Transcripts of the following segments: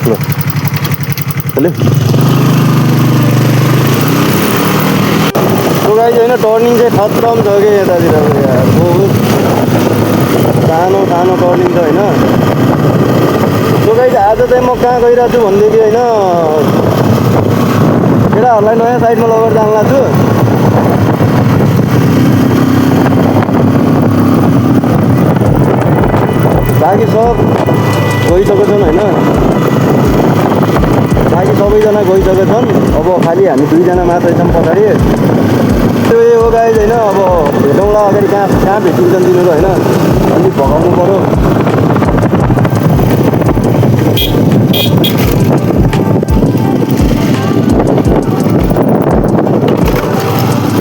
चल्यो तो गाइस होइन टर्निङ चाहिँ खतरम छ कि यतातिर यार बहुत सानो सानो टर्निङ छ होइन तो गाइस आज चाहिँ म कहाँ गइरहेको छु भनेदेखि होइन केटाहरूलाई नयाँ साइडमा लगेर जान लाग्छु बाँकी सब गइसकेछन् होइन बाँकी सबैजना गइसकेछन् अब खालि हामी दुईजना मात्रै छौँ पछाडि त्यो हो गाइस होइन अब भेटौँला अगाडि कहाँ भेटिन्छन् तिनीहरू होइन अलिक भगाउनु पऱ्यो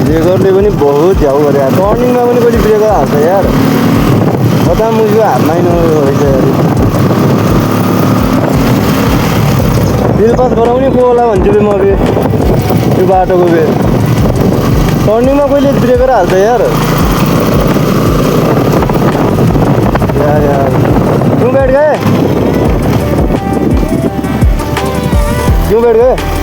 ब्रेकरले पनि बहुत झ्याउ गरे यार टर्निङमा पनि कहिले ब्रेकर हाल्छ यार कता मुझको हातमै नरहेछ बिल पास गराउने को होला भन्छु बे म बे त्यो बाटोको बे टर्निङमा कहिले ब्रेकर हाल्छ यार यार क्यों बैठ गए क्यों बैठ गए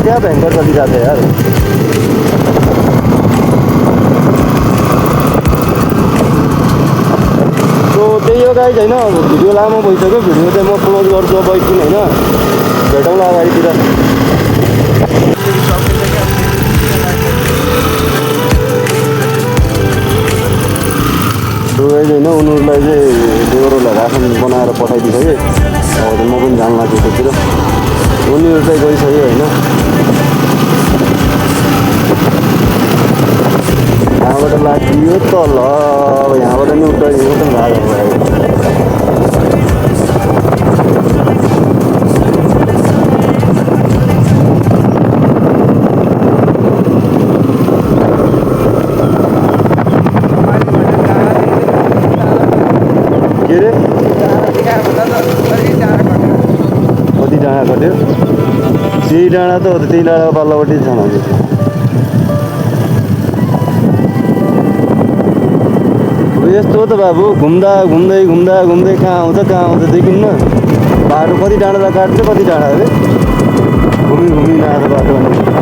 क्या भयंकर चली जाते यार तो त्यही हो गाइस होइन भिडियो लामो भइसक्यो भिडियो चाहिँ म क्लोज गर्छु अब एकदिन होइन भेटौँला अगाडितिर तो गाइस होइन उनीहरूलाई चाहिँ लेबरहरूलाई रासन बनाएर पठाइदिन्छ कि अब म पनि जान लाग्छु त्यतिर उनीहरू चाहिँ गइसक्यो होइन यहाँबाट लाग्यो तल अब यहाँबाट नि उता भाग के अरे कति डाँडा कट्यो त्यही डाँडा त हो त त्यही डाँडाको पाल्लोपट्टि छ हजुर यस्तो हो त बाबु घुम्दा घुम्दै घुम्दा घुम्दै कहाँ आउँछ देखिन्न बाटो कति डाँडा काट्छ कति डाँडा अरे घुमी घुमी नआएको बाटो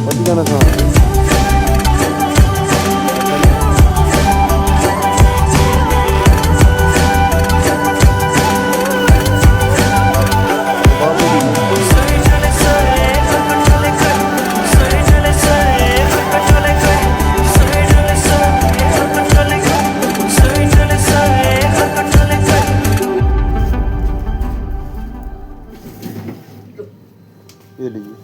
कतिजना छ ये लीजिए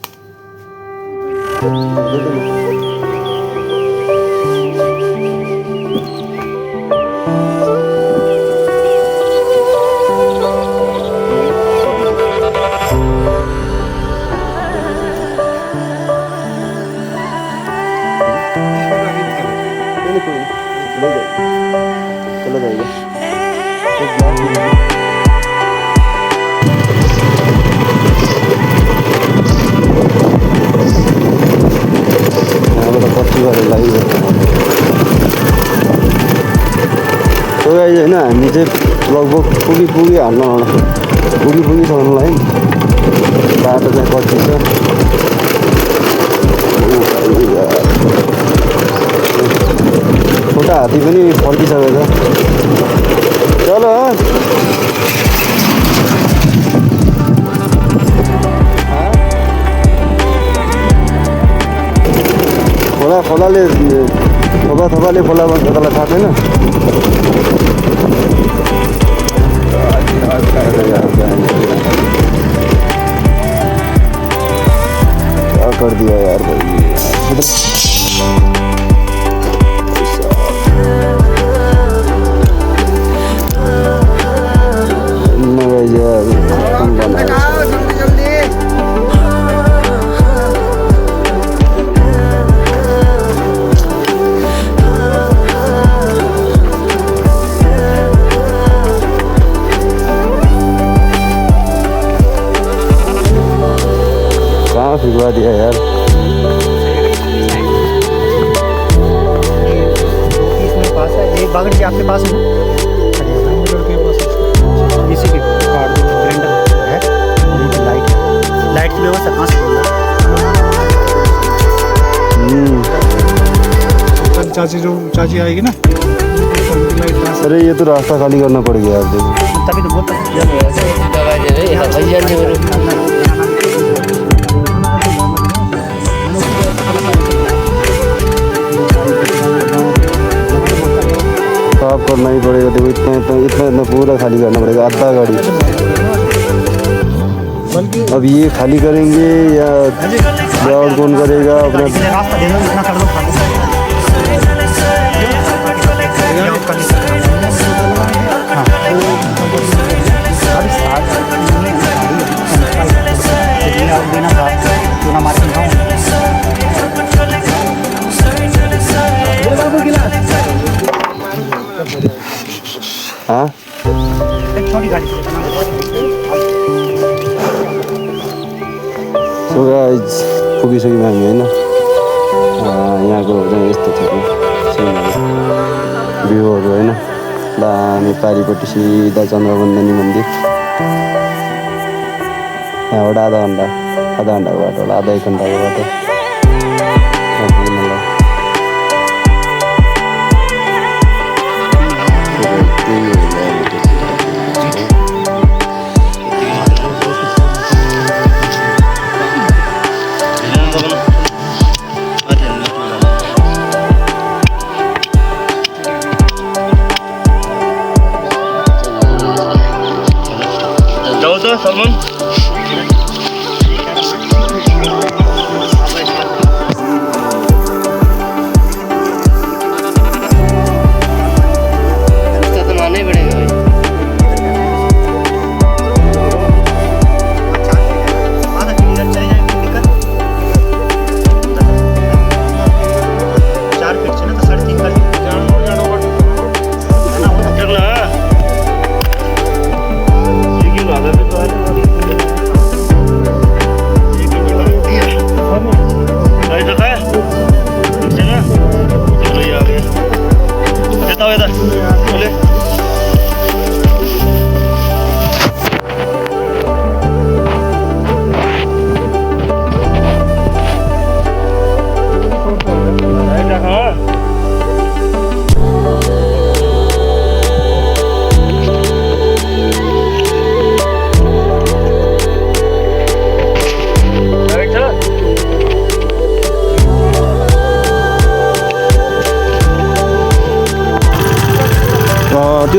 चला जाएगा तो गाइस होइन हामी चाहिँ लगभग पुगी हाल्न पुगिसक्नुलाई बाटो चाहिँ कच्ची छ छोटा हात्ती पनि फर्किसकेको छ चलो खोलाले थोपाले खोला बन्छ तँलाई थाहा छैन क्या कर दिया यार भाई भिगवा दिया यार इसमें पास है एक बागड़ के आपके पास है इसी के कार्ड ब्लेंडर है लाइट की व्यवस्था कहाँ से चाची आएगी ना अरे ये तो रास्ता खाली करना पड़ गया यार तभी तो बहुत साफ करना ही पड़ेगा देखो इतना पूरा खाली करना पड़ेगा आधा गाड़ी अब ये खाली करेंगे या और कौन करेगा अपना हाँ सो गाइस पुगिसक्यौँ हामी होइन यहाँको चाहिँ यस्तो थियो भ्यूहरू होइन दामी पारिपट्टि सिधा चन्द्रबन्दनी मन्दिर यहाँबाट आधा घन्टाको बाटो होला आधा 1 घन्टाको बाटो सलमान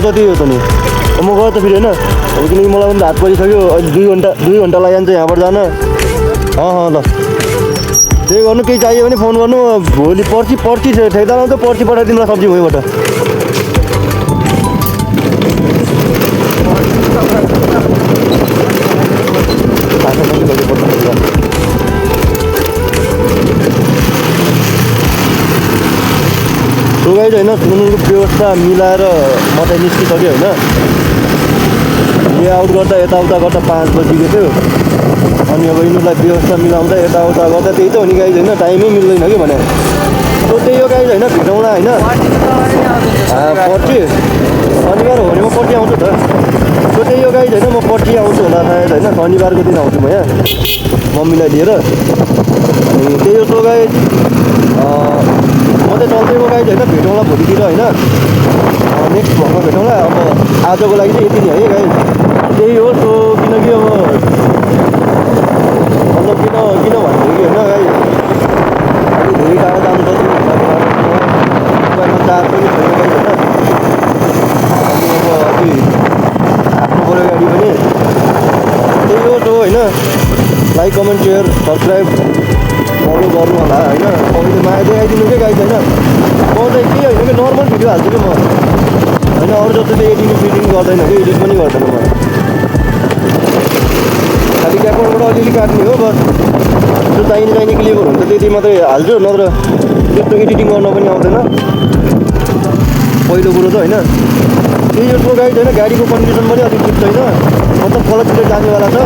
जति हो त नि म गएँ त फेरि होइन अब किनकि मलाई पनि हात परिसक्यो अहिले 2 घन्टा लागिन्छ यहाँबाट जान ल त्यही गर्नु केही चाहियो भने फोन गर्नु भोलि पर्सि ठेक्दामा त पर्सि पठाइदिनु ल सब्जी भुइँबाट सो गाइज होइन सुनुको व्यवस्था मिलाएर म चाहिँ निस्किसक्यो होइन ले आउट गर्दा यताउता गर्दा 5 बजीको थियो अनि अब यिनीहरूलाई व्यवस्था मिलाउँदा यताउता गर्दा त्यही त हो नि गाइज होइन टाइमै मिल्दैन कि भने सो त्यही हो गाइज होइन भेटौँला होइन पर्सि शनिबार हो भने म पर्सि आउँछु त सो त्यही हो गाइज होइन म पर्सि आउँछु होला सायद होइन शनिबारको दिन आउँछु म यहाँ मम्मीलाई लिएर अनि त्यही हो सो गाइज म चाहिँ चल्दैको गाइज होइन भेटौँला भोलितिर होइन नेक्स्ट भर्खर भेटौँला अब आजको लागि चाहिँ यति नै है गाइज त्यही हो सो किनकि अब मतलब किन भन्यो कि होइन गाइज अलिक धेरै टाढा जानुपर्छ मोबाइलमा चार्ज पनि छैन गाइज होइन अनि अब अझै आफ्नो पऱ्यो गाडी पनि त्यही हो सो होइन like comment share subscribe follow गर्नु होला होइन तपाईँले माया देखाइदिनु क्या गाइज होइन म चाहिँ के होइन कि नर्मल भिडियो हाल्छु कि म होइन अरू जस्तो चाहिँ एडिटिङ गर्दैन कि एडिट पनि गर्दैन म खालि क्यापबाट अलिअलि काट्ने हो बस जो चाहिने क्लियर हुन्छ त्यति मात्रै हाल्छु नत्र त्यस्तो एडिटिङ गर्न पनि आउँदैन पहिलो कुरो त होइन त्यही हो सो गाइज होइन गाडीको कन्डिसन पनि अलिक ठिक छैन मतलब कलर प्लेट जानेवाला छ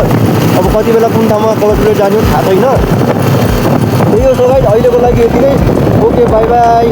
अब कति बेला कुन ठाउँमा कलर प्लेट जाने थाहा छैन त्यही हो सो गाइज अहिलेको लागि यति नै ओके बाई बाई